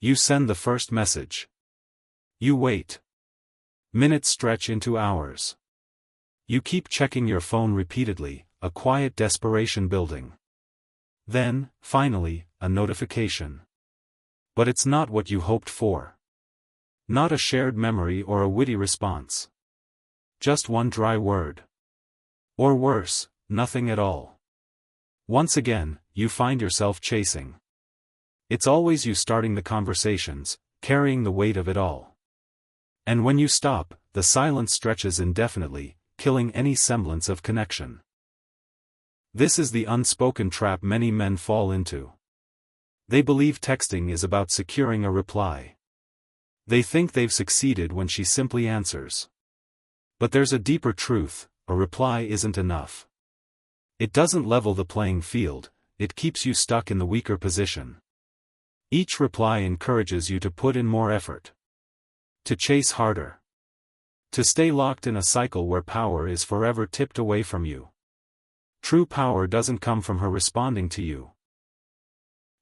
You send the first message. You wait. Minutes stretch into hours. You keep checking your phone repeatedly, a quiet desperation building. Then, finally, a notification. But it's not what you hoped for. Not a shared memory or a witty response. Just one dry word. Or worse, nothing at all. Once again, you find yourself chasing. It's always you starting the conversations, carrying the weight of it all. And when you stop, the silence stretches indefinitely, killing any semblance of connection. This is the unspoken trap many men fall into. They believe texting is about securing a reply. They think they've succeeded when she simply answers. But there's a deeper truth: a reply isn't enough. It doesn't level the playing field, it keeps you stuck in the weaker position. Each reply encourages you to put in more effort. To chase harder. To stay locked in a cycle where power is forever tipped away from you. True power doesn't come from her responding to you.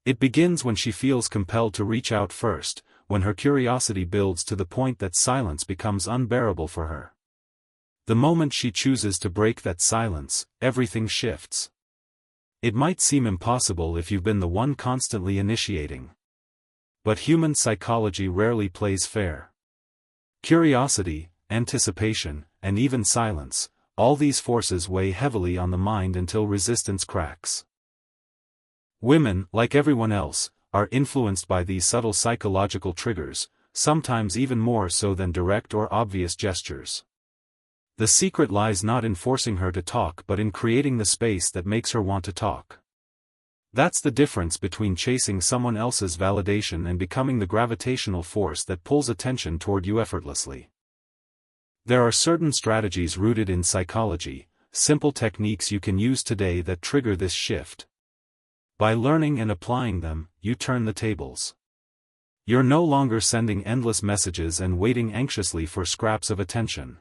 It begins when she feels compelled to reach out first, when her curiosity builds to the point that silence becomes unbearable for her. The moment she chooses to break that silence, everything shifts. It might seem impossible if you've been the one constantly initiating. But human psychology rarely plays fair. Curiosity, anticipation, and even silence, all these forces weigh heavily on the mind until resistance cracks. Women, like everyone else, are influenced by these subtle psychological triggers, sometimes even more so than direct or obvious gestures. The secret lies not in forcing her to talk but in creating the space that makes her want to talk. That's the difference between chasing someone else's validation and becoming the gravitational force that pulls attention toward you effortlessly. There are certain strategies rooted in psychology, simple techniques you can use today that trigger this shift. By learning and applying them, you turn the tables. You're no longer sending endless messages and waiting anxiously for scraps of attention.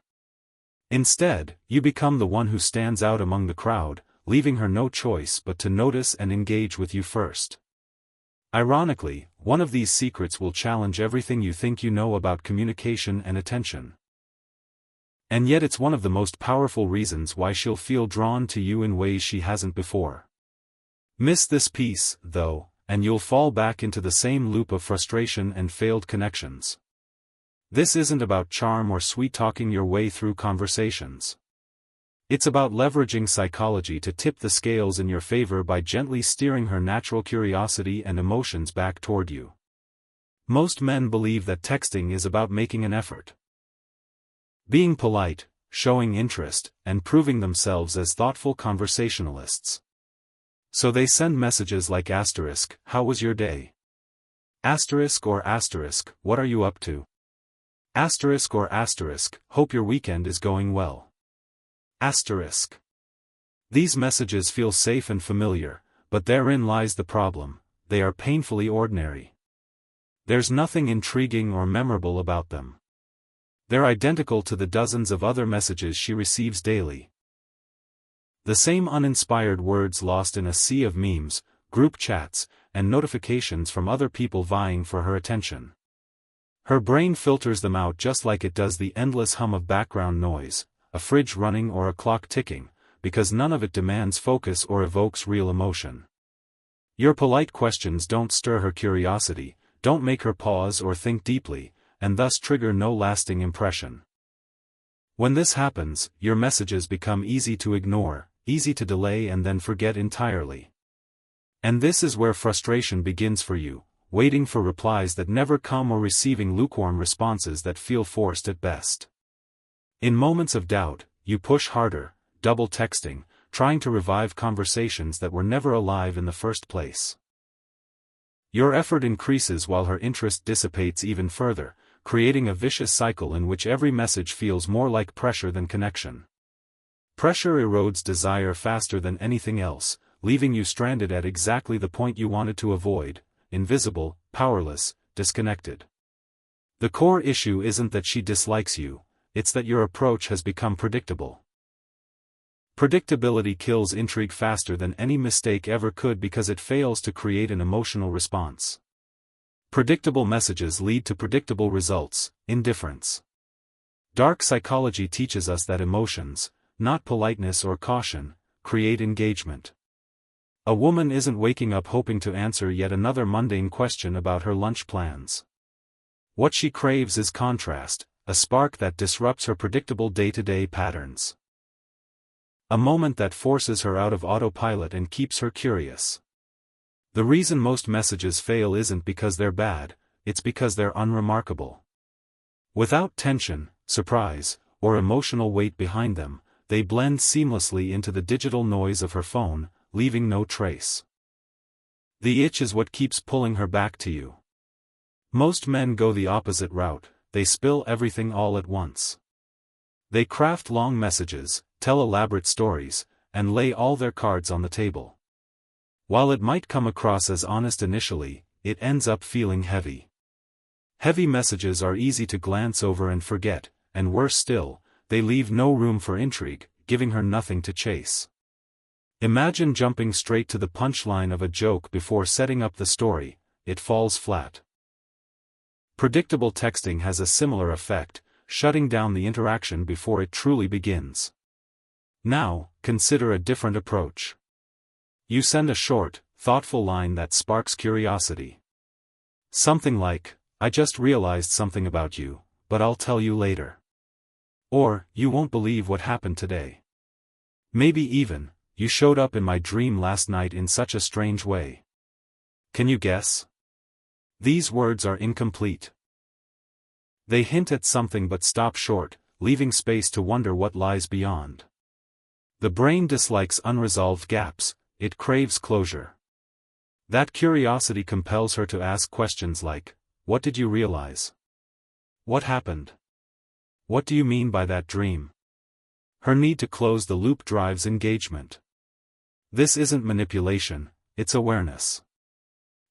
Instead, you become the one who stands out among the crowd, leaving her no choice but to notice and engage with you first. Ironically, one of these secrets will challenge everything you think you know about communication and attention. And yet it's one of the most powerful reasons why she'll feel drawn to you in ways she hasn't before. Miss this piece, though, and you'll fall back into the same loop of frustration and failed connections. This isn't about charm or sweet-talking your way through conversations. It's about leveraging psychology to tip the scales in your favor by gently steering her natural curiosity and emotions back toward you. Most men believe that texting is about making an effort. Being polite, showing interest, and proving themselves as thoughtful conversationalists. So they send messages like asterisk, "How was your day?" Asterisk or asterisk, "What are you up to?" Asterisk or asterisk, "Hope your weekend is going well." Asterisk. These messages feel safe and familiar, but therein lies the problem: they are painfully ordinary. There's nothing intriguing or memorable about them. They're identical to the dozens of other messages she receives daily. The same uninspired words lost in a sea of memes, group chats, and notifications from other people vying for her attention. Her brain filters them out just like it does the endless hum of background noise, a fridge running or a clock ticking, because none of it demands focus or evokes real emotion. Your polite questions don't stir her curiosity, don't make her pause or think deeply, and thus trigger no lasting impression. When this happens, your messages become easy to ignore, easy to delay and then forget entirely. And this is where frustration begins for you, waiting for replies that never come or receiving lukewarm responses that feel forced at best. In moments of doubt, you push harder, double texting, trying to revive conversations that were never alive in the first place. Your effort increases while her interest dissipates even further, creating a vicious cycle in which every message feels more like pressure than connection. Pressure erodes desire faster than anything else, leaving you stranded at exactly the point you wanted to avoid: invisible, powerless, disconnected. The core issue isn't that she dislikes you, it's that your approach has become predictable. Predictability kills intrigue faster than any mistake ever could because it fails to create an emotional response. Predictable messages lead to predictable results, indifference. Dark psychology teaches us that emotions, not politeness or caution, create engagement. A woman isn't waking up hoping to answer yet another mundane question about her lunch plans. What she craves is contrast, a spark that disrupts her predictable day-to-day patterns. A moment that forces her out of autopilot and keeps her curious. The reason most messages fail isn't because they're bad, it's because they're unremarkable. Without tension, surprise, or emotional weight behind them, they blend seamlessly into the digital noise of her phone, leaving no trace. The itch is what keeps pulling her back to you. Most men go the opposite route, they spill everything all at once. They craft long messages, tell elaborate stories, and lay all their cards on the table. While it might come across as honest initially, it ends up feeling heavy. Heavy messages are easy to glance over and forget, and worse still, they leave no room for intrigue, giving her nothing to chase. Imagine jumping straight to the punchline of a joke before setting up the story, it falls flat. Predictable texting has a similar effect, shutting down the interaction before it truly begins. Now, consider a different approach. You send a short, thoughtful line that sparks curiosity. Something like, "I just realized something about you, but I'll tell you later." Or, "You won't believe what happened today." Maybe even, "You showed up in my dream last night in such a strange way." Can you guess? These words are incomplete. They hint at something but stop short, leaving space to wonder what lies beyond. The brain dislikes unresolved gaps, it craves closure. That curiosity compels her to ask questions like, "What did you realize? What happened? What do you mean by that dream?" Her need to close the loop drives engagement. This isn't manipulation, it's awareness.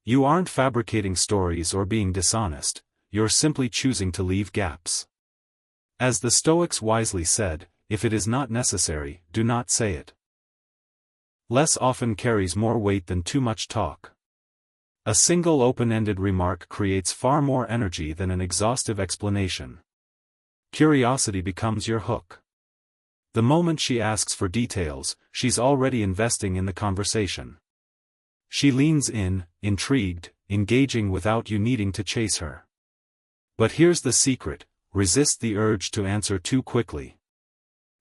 You aren't fabricating stories or being dishonest, you're simply choosing to leave gaps. As the Stoics wisely said, if it is not necessary, do not say it. Less often carries more weight than too much talk. A single open-ended remark creates far more energy than an exhaustive explanation. Curiosity becomes your hook. The moment she asks for details, she's already investing in the conversation. She leans in, intrigued, engaging without you needing to chase her. But here's the secret, resist the urge to answer too quickly.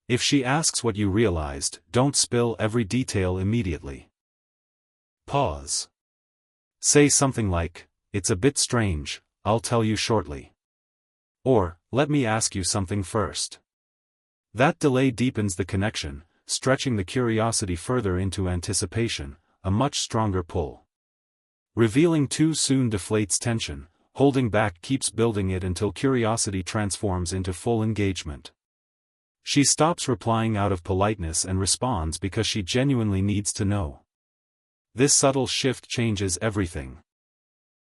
If she asks what you realized, don't spill every detail immediately. Pause. Say something like, "It's a bit strange, I'll tell you shortly." Or, "Let me ask you something first." That delay deepens the connection, stretching the curiosity further into anticipation, a much stronger pull. Revealing too soon deflates tension, holding back keeps building it until curiosity transforms into full engagement. She stops replying out of politeness and responds because she genuinely needs to know. This subtle shift changes everything.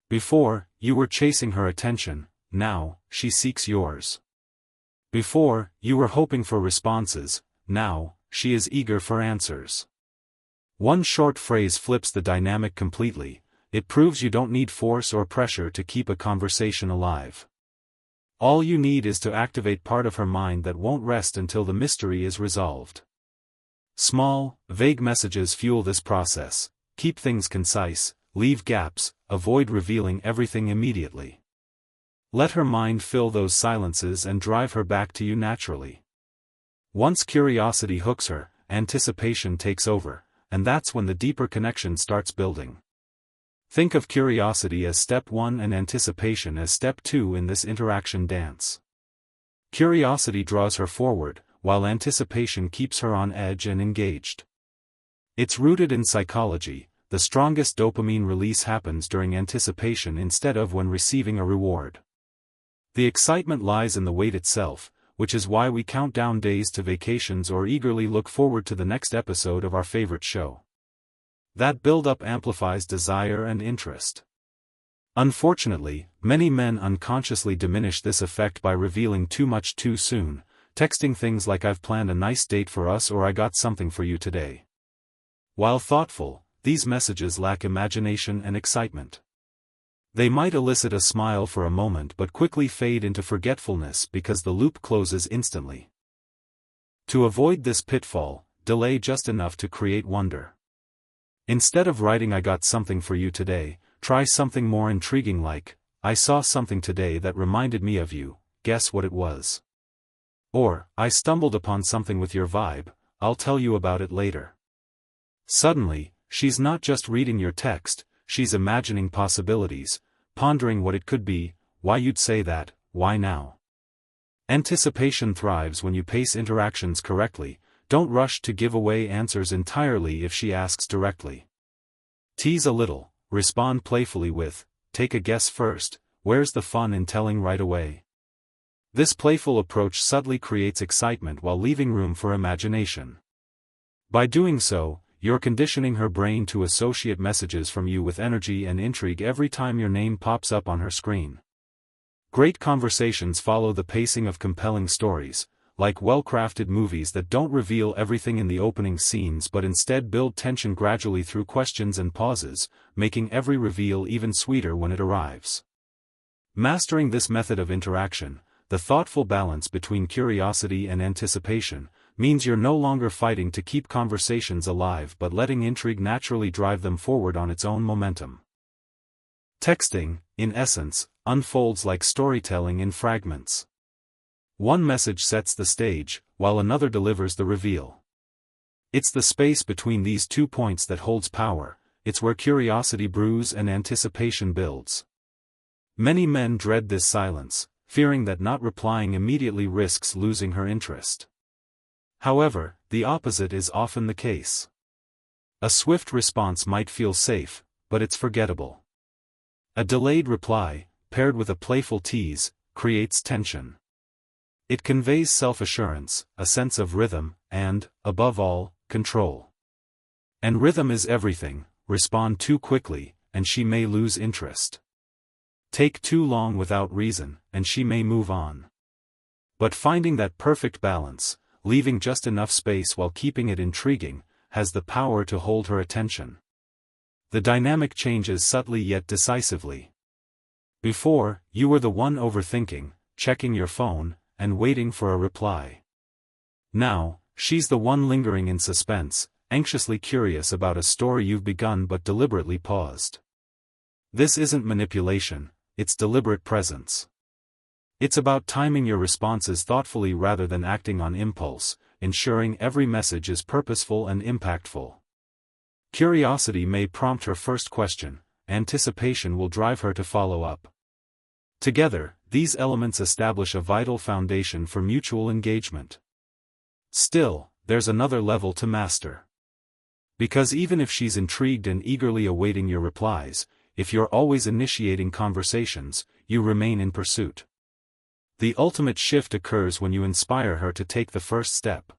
Before, you were chasing her attention, now, she seeks yours. Before, you were hoping for responses, now, she is eager for answers. One short phrase flips the dynamic completely, it proves you don't need force or pressure to keep a conversation alive. All you need is to activate part of her mind that won't rest until the mystery is resolved. Small, vague messages fuel this process, keep things concise, leave gaps, avoid revealing everything immediately. Let her mind fill those silences and drive her back to you naturally. Once curiosity hooks her, anticipation takes over, and that's when the deeper connection starts building. Think of curiosity as step 1 and anticipation as step 2 in this interaction dance. Curiosity draws her forward, while anticipation keeps her on edge and engaged. It's rooted in psychology, the strongest dopamine release happens during anticipation instead of when receiving a reward. The excitement lies in the wait itself, which is why we count down days to vacations or eagerly look forward to the next episode of our favorite show. That build-up amplifies desire and interest. Unfortunately, many men unconsciously diminish this effect by revealing too much too soon, texting things like "I've planned a nice date for us" or "I got something for you today." While thoughtful, these messages lack imagination and excitement. They might elicit a smile for a moment but quickly fade into forgetfulness because the loop closes instantly. To avoid this pitfall, delay just enough to create wonder. Instead of writing "I got something for you today," try something more intriguing like, "I saw something today that reminded me of you, guess what it was?" Or, "I stumbled upon something with your vibe, I'll tell you about it later." Suddenly, she's not just reading your text, she's imagining possibilities, pondering what it could be, why you'd say that, why now. Anticipation thrives when you pace interactions correctly. Don't rush to give away answers entirely if she asks directly. Tease a little, respond playfully with, "Take a guess first, where's the fun in telling right away?" This playful approach subtly creates excitement while leaving room for imagination. By doing so, you're conditioning her brain to associate messages from you with energy and intrigue every time your name pops up on her screen. Great conversations follow the pacing of compelling stories, like well-crafted movies that don't reveal everything in the opening scenes but instead build tension gradually through questions and pauses, making every reveal even sweeter when it arrives. Mastering this method of interaction, the thoughtful balance between curiosity and anticipation, means you're no longer fighting to keep conversations alive but letting intrigue naturally drive them forward on its own momentum. Texting, in essence, unfolds like storytelling in fragments. One message sets the stage, while another delivers the reveal. It's the space between these 2 points that holds power, it's where curiosity brews and anticipation builds. Many men dread this silence, fearing that not replying immediately risks losing her interest. However, the opposite is often the case. A swift response might feel safe, but it's forgettable. A delayed reply, paired with a playful tease, creates tension. It conveys self-assurance, a sense of rhythm, and, above all, control. And rhythm is everything. Respond too quickly, and she may lose interest. Take too long without reason, and she may move on. But finding that perfect balance, leaving just enough space while keeping it intriguing, has the power to hold her attention. The dynamic changes subtly yet decisively. Before, you were the one overthinking, checking your phone, and waiting for a reply. Now, she's the one lingering in suspense, anxiously curious about a story you've begun but deliberately paused. This isn't manipulation, it's deliberate presence. It's about timing your responses thoughtfully rather than acting on impulse, ensuring every message is purposeful and impactful. Curiosity may prompt her first question, anticipation will drive her to follow up. Together, these elements establish a vital foundation for mutual engagement. Still, there's another level to master. Because even if she's intrigued and eagerly awaiting your replies, if you're always initiating conversations, you remain in pursuit. The ultimate shift occurs when you inspire her to take the first step.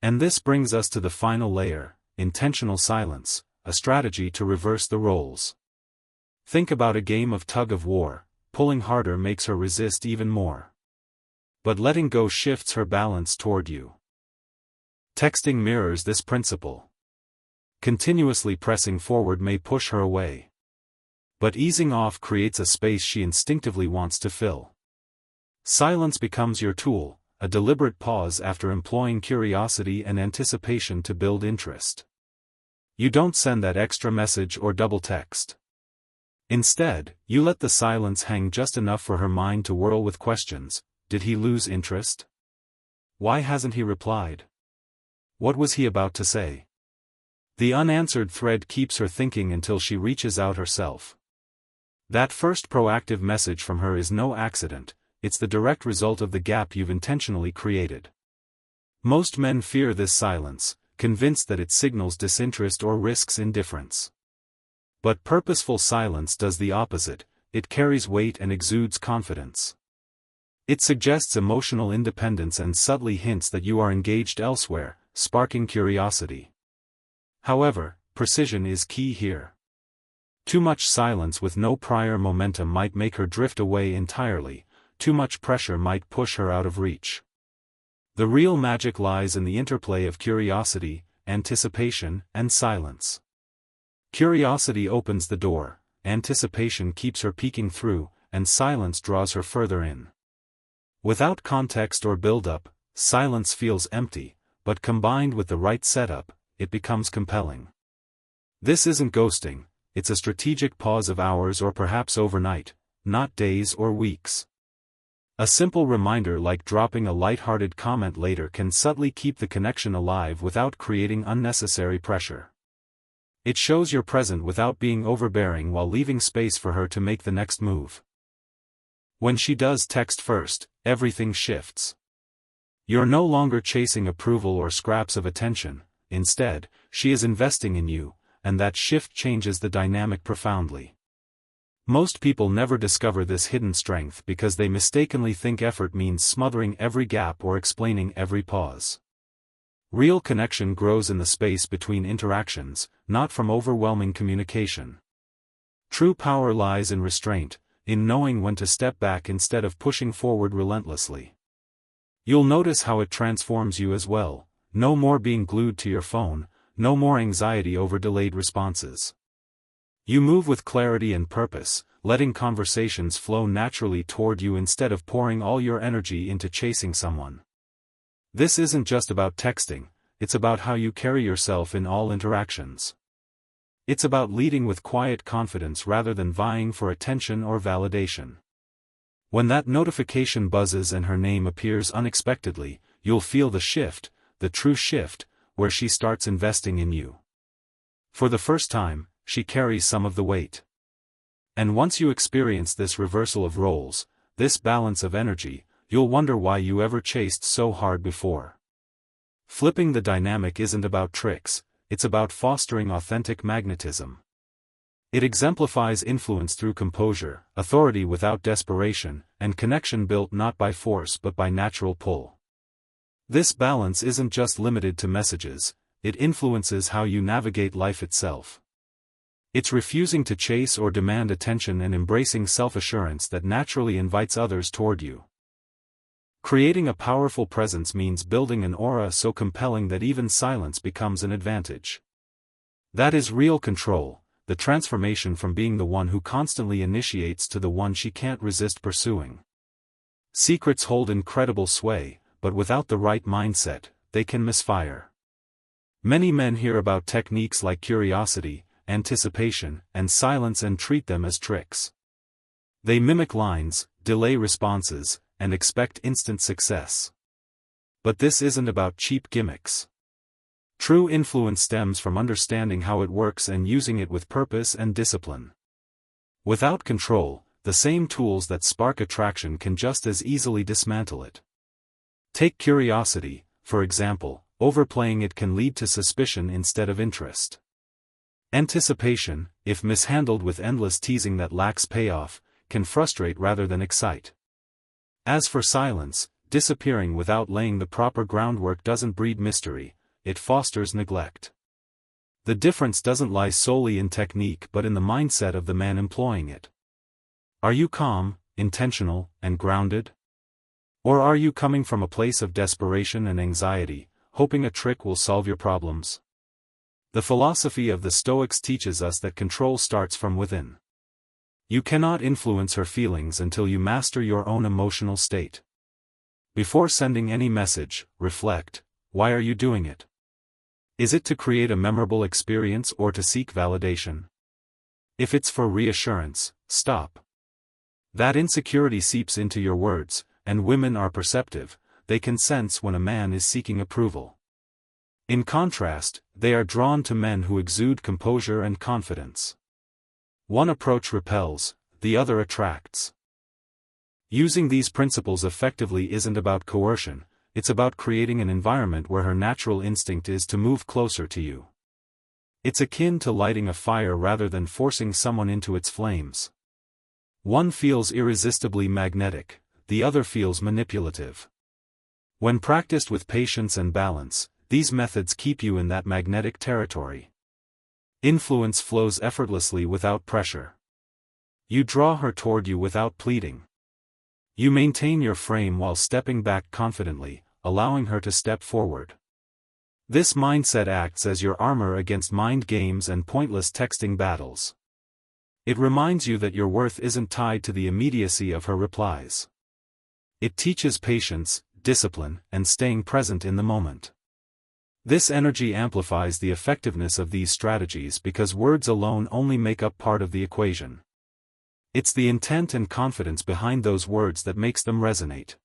And this brings us to the final layer, intentional silence, a strategy to reverse the roles. Think about a game of tug-of-war. Pulling harder makes her resist even more. But letting go shifts her balance toward you. Texting mirrors this principle. Continuously pressing forward may push her away. But easing off creates a space she instinctively wants to fill. Silence becomes your tool, a deliberate pause after employing curiosity and anticipation to build interest. You don't send that extra message or double text. Instead, you let the silence hang just enough for her mind to whirl with questions. Did he lose interest? Why hasn't he replied? What was he about to say? The unanswered thread keeps her thinking until she reaches out herself. That first proactive message from her is no accident, it's the direct result of the gap you've intentionally created. Most men fear this silence, convinced that it signals disinterest or risks indifference. But purposeful silence does the opposite, it carries weight and exudes confidence. It suggests emotional independence and subtly hints that you are engaged elsewhere, sparking curiosity. However, precision is key here. Too much silence with no prior momentum might make her drift away entirely, too much pressure might push her out of reach. The real magic lies in the interplay of curiosity, anticipation, and silence. Curiosity opens the door, anticipation keeps her peeking through, and silence draws her further in. Without context or build-up, silence feels empty, but combined with the right setup, it becomes compelling. This isn't ghosting, it's a strategic pause of hours or perhaps overnight, not days or weeks. A simple reminder like dropping a light-hearted comment later can subtly keep the connection alive without creating unnecessary pressure. It shows you're present without being overbearing while leaving space for her to make the next move. When she does text first, everything shifts. You're no longer chasing approval or scraps of attention, instead, she is investing in you, and that shift changes the dynamic profoundly. Most people never discover this hidden strength because they mistakenly think effort means smothering every gap or explaining every pause. Real connection grows in the space between interactions, not from overwhelming communication. True power lies in restraint, in knowing when to step back instead of pushing forward relentlessly. You'll notice how it transforms you as well. No more being glued to your phone, no more anxiety over delayed responses. You move with clarity and purpose, letting conversations flow naturally toward you instead of pouring all your energy into chasing someone. This isn't just about texting, it's about how you carry yourself in all interactions. It's about leading with quiet confidence rather than vying for attention or validation. When that notification buzzes and her name appears unexpectedly, you'll feel the shift, the true shift, where she starts investing in you. For the first time, she carries some of the weight. And once you experience this reversal of roles, this balance of energy, you'll wonder why you ever chased so hard before. Flipping the dynamic isn't about tricks, it's about fostering authentic magnetism. It exemplifies influence through composure, authority without desperation, and connection built not by force but by natural pull. This balance isn't just limited to messages, it influences how you navigate life itself. It's refusing to chase or demand attention and embracing self-assurance that naturally invites others toward you. Creating a powerful presence means building an aura so compelling that even silence becomes an advantage. That is real control, the transformation from being the one who constantly initiates to the one she can't resist pursuing. Secrets hold incredible sway, but without the right mindset, they can misfire. Many men hear about techniques like curiosity, anticipation, and silence and treat them as tricks. They mimic lines, delay responses, and expect instant success. But this isn't about cheap gimmicks. True influence stems from understanding how it works and using it with purpose and discipline. Without control, the same tools that spark attraction can just as easily dismantle it. Take curiosity, for example, overplaying it can lead to suspicion instead of interest. Anticipation, if mishandled with endless teasing that lacks payoff, can frustrate rather than excite. As for silence, disappearing without laying the proper groundwork doesn't breed mystery, it fosters neglect. The difference doesn't lie solely in technique but in the mindset of the man employing it. Are you calm, intentional, and grounded? Or are you coming from a place of desperation and anxiety, hoping a trick will solve your problems? The philosophy of the Stoics teaches us that control starts from within. You cannot influence her feelings until you master your own emotional state. Before sending any message, reflect, why are you doing it? Is it to create a memorable experience or to seek validation? If it's for reassurance, stop. That insecurity seeps into your words, and women are perceptive, they can sense when a man is seeking approval. In contrast, they are drawn to men who exude composure and confidence. One approach repels, the other attracts. Using these principles effectively isn't about coercion, it's about creating an environment where her natural instinct is to move closer to you. It's akin to lighting a fire rather than forcing someone into its flames. One feels irresistibly magnetic, the other feels manipulative. When practiced with patience and balance, these methods keep you in that magnetic territory. Influence flows effortlessly without pressure. You draw her toward you without pleading. You maintain your frame while stepping back confidently, allowing her to step forward. This mindset acts as your armor against mind games and pointless texting battles. It reminds you that your worth isn't tied to the immediacy of her replies. It teaches patience, discipline, and staying present in the moment. This energy amplifies the effectiveness of these strategies because words alone only make up part of the equation. It's the intent and confidence behind those words that makes them resonate.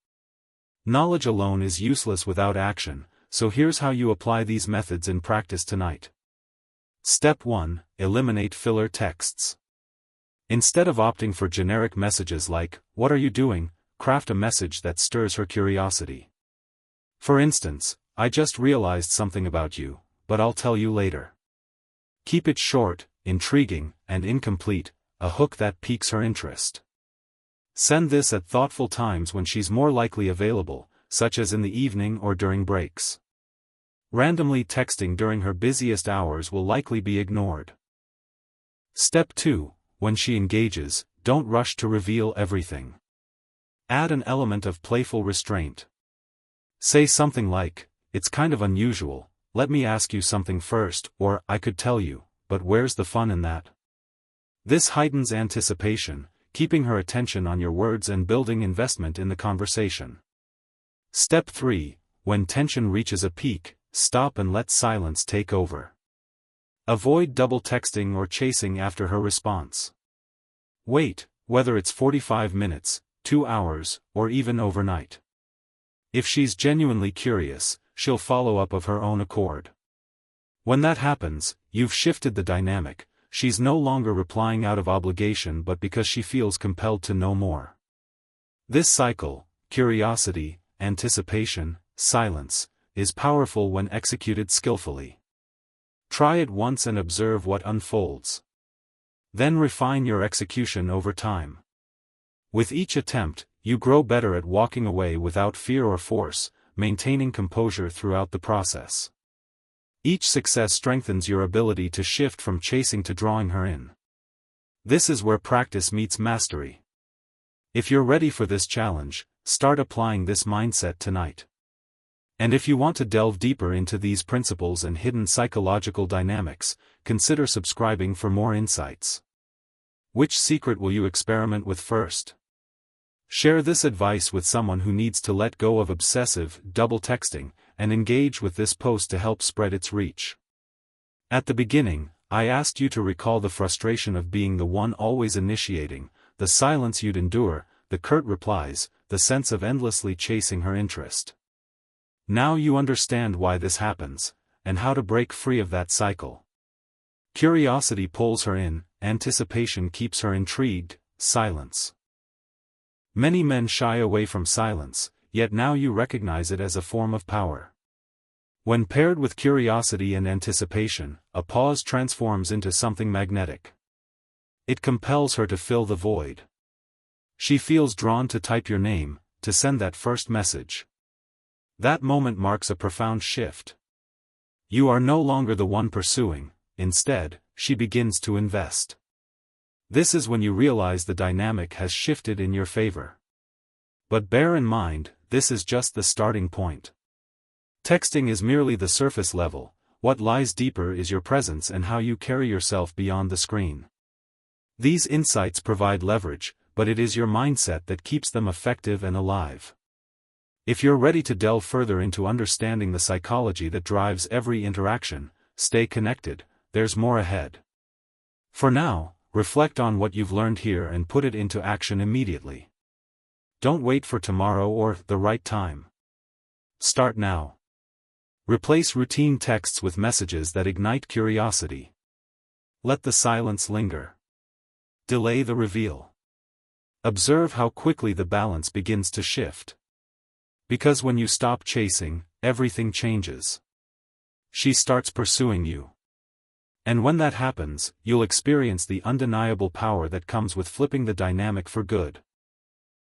Knowledge alone is useless without action, so here's how you apply these methods in practice tonight. Step 1. Eliminate filler texts. Instead of opting for generic messages like, "What are you doing?" craft a message that stirs her curiosity. For instance, "I just realized something about you, but I'll tell you later." Keep it short, intriguing, and incomplete, a hook that piques her interest. Send this at thoughtful times when she's more likely available, such as in the evening or during breaks. Randomly texting during her busiest hours will likely be ignored. Step 2. When she engages, don't rush to reveal everything. Add an element of playful restraint. Say something like, "It's kind of unusual, let me ask you something first," or "I could tell you, but where's the fun in that?" This heightens anticipation, keeping her attention on your words and building investment in the conversation. Step 3. When tension reaches a peak, stop and let silence take over. Avoid double texting or chasing after her response. Wait, whether it's 45 minutes, 2 hours, or even overnight. If she's genuinely curious, she'll follow up of her own accord. When that happens, you've shifted the dynamic. She's no longer replying out of obligation but because she feels compelled to know more. This cycle, curiosity, anticipation, silence, is powerful when executed skillfully. Try it once and observe what unfolds. Then refine your execution over time. With each attempt, you grow better at walking away without fear or force, maintaining composure throughout the process. Each success strengthens your ability to shift from chasing to drawing her in. This is where practice meets mastery. If you're ready for this challenge, start applying this mindset tonight. And if you want to delve deeper into these principles and hidden psychological dynamics, consider subscribing for more insights. Which secret will you experiment with first? Share this advice with someone who needs to let go of obsessive, double texting, and engage with this post to help spread its reach. At the beginning, I asked you to recall the frustration of being the one always initiating, the silence you'd endure, the curt replies, the sense of endlessly chasing her interest. Now you understand why this happens, and how to break free of that cycle. Curiosity pulls her in, anticipation keeps her intrigued, silence. Many men shy away from silence, yet now you recognize it as a form of power. When paired with curiosity and anticipation, a pause transforms into something magnetic. It compels her to fill the void. She feels drawn to type your name, to send that first message. That moment marks a profound shift. You are no longer the one pursuing, instead, she begins to invest. This is when you realize the dynamic has shifted in your favor. But bear in mind, this is just the starting point. Texting is merely the surface level. What lies deeper is your presence and how you carry yourself beyond the screen. These insights provide leverage, but it is your mindset that keeps them effective and alive. If you're ready to delve further into understanding the psychology that drives every interaction, stay connected, there's more ahead. For now, reflect on what you've learned here and put it into action immediately. Don't wait for tomorrow or the right time. Start now. Replace routine texts with messages that ignite curiosity. Let the silence linger. Delay the reveal. Observe how quickly the balance begins to shift. Because when you stop chasing, everything changes. She starts pursuing you. And when that happens, you'll experience the undeniable power that comes with flipping the dynamic for good.